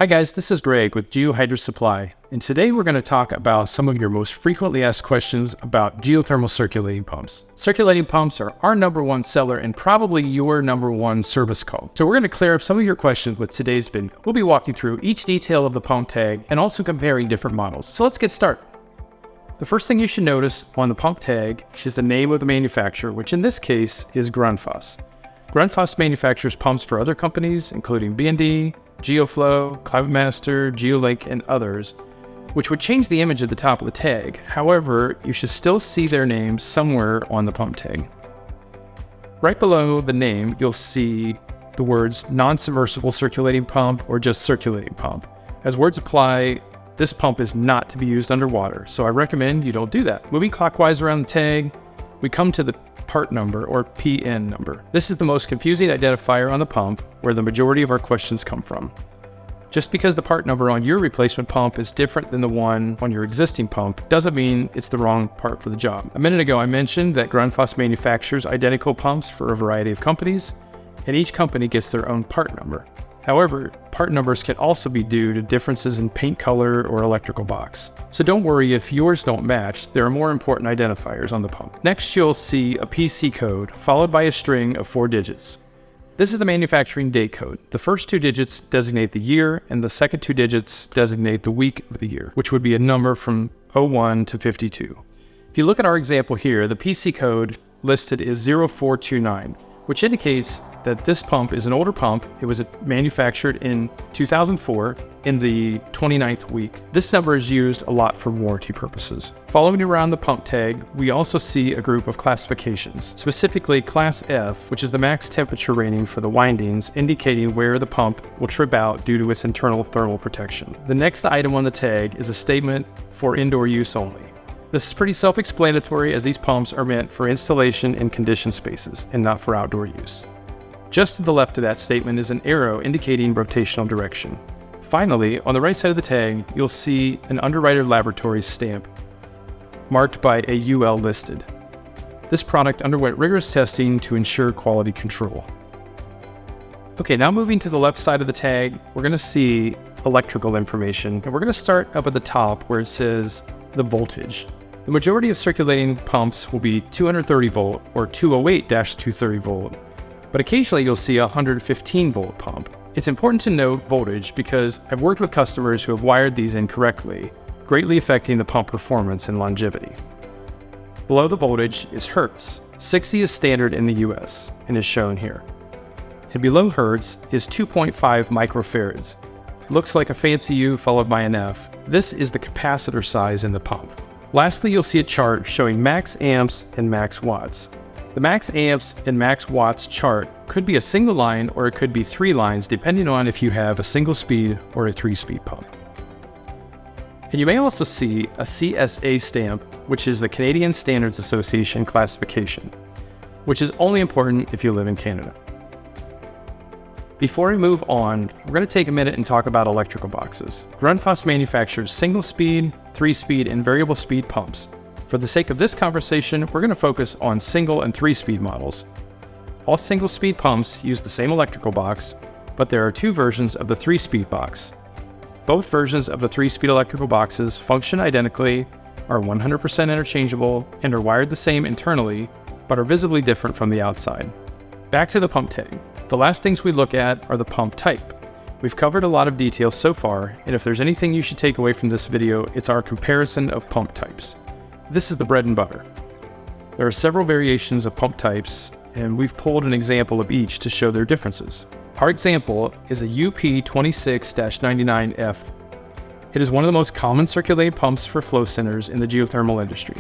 Hi guys, this is Greg with Geo-Hydro Supply, and today we're going to talk about some of your most frequently asked questions about geothermal circulating pumps. Circulating pumps are our number one seller and probably your number one service call. So we're going to clear up some of your questions with today's video. We'll be walking through each detail of the pump tag and also comparing different models. So let's get started. The first thing you should notice on the pump tag is the name of the manufacturer, which in this case is Grundfos. Grundfos manufactures pumps for other companies, including B&D, GeoFlow, ClimateMaster, GeoLink, and others, which would change the image at the top of the tag. However, you should still see their name somewhere on the pump tag. Right below the name, you'll see the words non-submersible circulating pump or just circulating pump. As words apply, this pump is not to be used underwater, so I recommend you don't do that. Moving clockwise around the tag, we come to the part number or PN number. This is the most confusing identifier on the pump where the majority of our questions come from. Just because the part number on your replacement pump is different than the one on your existing pump doesn't mean it's the wrong part for the job. A minute ago I mentioned that Grundfos manufactures identical pumps for a variety of companies, and each company gets their own part number. However, part numbers can also be due to differences in paint color or electrical box. So don't worry if yours don't match, there are more important identifiers on the pump. Next, you'll see a PC code followed by a string of 4 digits. This is the manufacturing date code. The first 2 digits designate the year, and the second 2 digits designate the week of the year, which would be a number from 01 to 52. If you look at our example here, the PC code listed is 0429, which indicates that this pump is an older pump. It was manufactured in 2004 in the 29th week. This number is used a lot for warranty purposes. Following around the pump tag, we also see a group of classifications, specifically Class F, which is the max temperature rating for the windings, indicating where the pump will trip out due to its internal thermal protection. The next item on the tag is a statement for indoor use only. This is pretty self-explanatory as these pumps are meant for installation in conditioned spaces and not for outdoor use. Just to the left of that statement is an arrow indicating rotational direction. Finally, on the right side of the tag, you'll see an Underwriter Laboratories stamp marked by a UL listed. This product underwent rigorous testing to ensure quality control. Okay, now moving to the left side of the tag, we're going to see electrical information, and we're going to start up at the top where it says the voltage. The majority of circulating pumps will be 230 volt or 208-230 volt. But occasionally you'll see a 115 volt pump. It's important to note voltage because I've worked with customers who have wired these incorrectly, greatly affecting the pump performance and longevity. Below the voltage is hertz. 60 is standard in the US and is shown here. And below hertz is 2.5 microfarads. Looks like a fancy U followed by an F. This is the capacitor size in the pump. Lastly, you'll see a chart showing max amps and max watts. The max amps and max watts chart could be a single line or it could be 3 lines depending on if you have a single speed or a 3-speed pump. And you may also see a CSA stamp, which is the Canadian Standards Association classification, which is only important if you live in Canada. Before we move on, we're going to take a minute and talk about electrical boxes. Grundfos manufactures single speed, 3-speed, and variable speed pumps. For the sake of this conversation, we're going to focus on single and 3-speed models. All single-speed pumps use the same electrical box, but there are 2 versions of the 3-speed box. Both versions of the 3-speed electrical boxes function identically, are 100% interchangeable, and are wired the same internally, but are visibly different from the outside. Back to the pump tag. The last things we look at are the pump type. We've covered a lot of details so far, and if there's anything you should take away from this video, it's our comparison of pump types. This is the bread and butter. There are several variations of pump types, and we've pulled an example of each to show their differences. Our example is a UP26-99F. It is one of the most common circulating pumps for flow centers in the geothermal industry.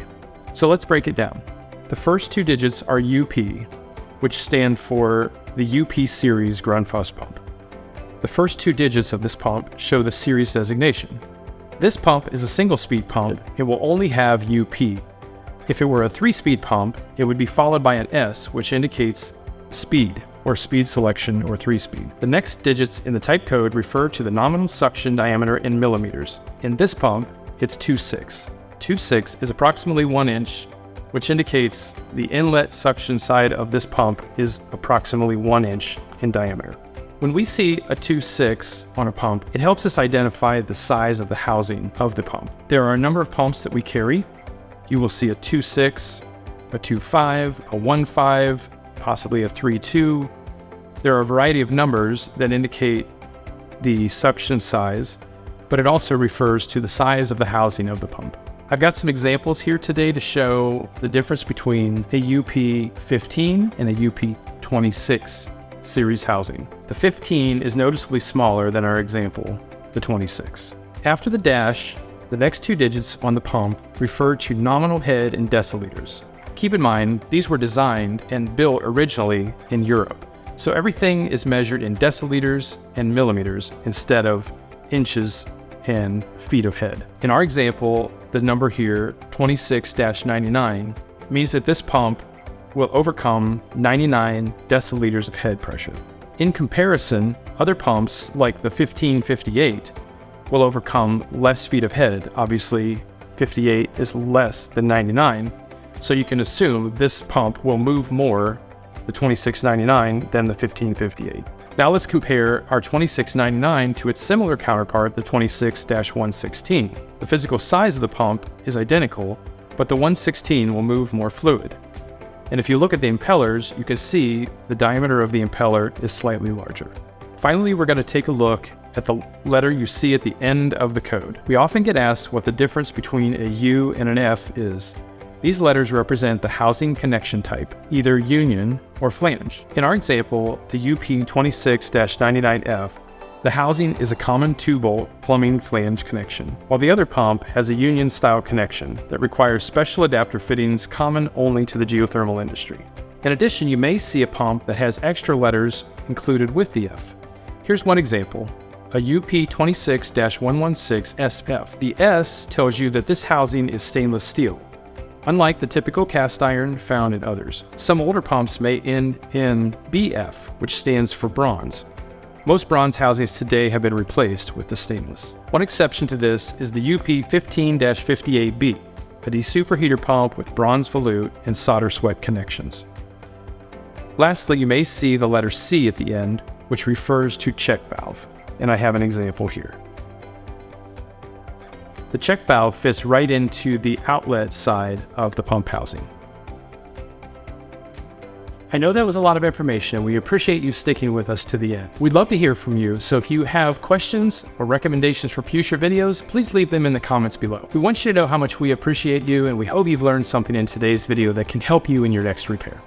So let's break it down. The first 2 digits are UP, which stand for the UP series Grundfos pump. The first 2 digits of this pump show the series designation. This pump is a single-speed pump. It will only have UP. If it were a 3-speed pump, it would be followed by an S, which indicates speed, or speed selection, or 3-speed. The next digits in the type code refer to the nominal suction diameter in millimeters. In this pump, it's 2.6. 2.6 is approximately 1 inch, which indicates the inlet suction side of this pump is approximately 1 inch in diameter. When we see a 2.6 on a pump, it helps us identify the size of the housing of the pump. There are a number of pumps that we carry. You will see a 2.6, a 2.5, a 1.5, possibly a 3.2. There are a variety of numbers that indicate the suction size, but it also refers to the size of the housing of the pump. I've got some examples here today to show the difference between a UP15 and a UP26 series housing. The 15 is noticeably smaller than our example, the 26. After the dash, the next two digits on the pump refer to nominal head in deciliters. Keep in mind, these were designed and built originally in Europe, so everything is measured in deciliters and millimeters instead of inches and feet of head. In our example, the number here, 26-99, means that this pump will overcome 99 deciliters of head pressure. In comparison, other pumps like the 1558 will overcome less feet of head. Obviously, 58 is less than 99, so you can assume this pump will move more, the 2699, than the 1558. Now let's compare our 2699 to its similar counterpart, the 26-116. The physical size of the pump is identical, but the 116 will move more fluid. And if you look at the impellers, you can see the diameter of the impeller is slightly larger. Finally, we're going to take a look at the letter you see at the end of the code. We often get asked what the difference between a U and an F is. These letters represent the housing connection type, either union or flange. In our example, the UP26-99F, the housing is a common 2-bolt plumbing flange connection, while the other pump has a union-style connection that requires special adapter fittings common only to the geothermal industry. In addition, you may see a pump that has extra letters included with the F. Here's one example, a UP26-116SF. The S tells you that this housing is stainless steel, unlike the typical cast iron found in others. Some older pumps may end in BF, which stands for bronze. Most bronze housings today have been replaced with the stainless. One exception to this is the UP15-58B, a desuperheater pump with bronze volute and solder sweat connections. Lastly, you may see the letter C at the end, which refers to check valve, and I have an example here. The check valve fits right into the outlet side of the pump housing. I know that was a lot of information, and we appreciate you sticking with us to the end. We'd love to hear from you, so if you have questions or recommendations for future videos, please leave them in the comments below. We want you to know how much we appreciate you, and we hope you've learned something in today's video that can help you in your next repair.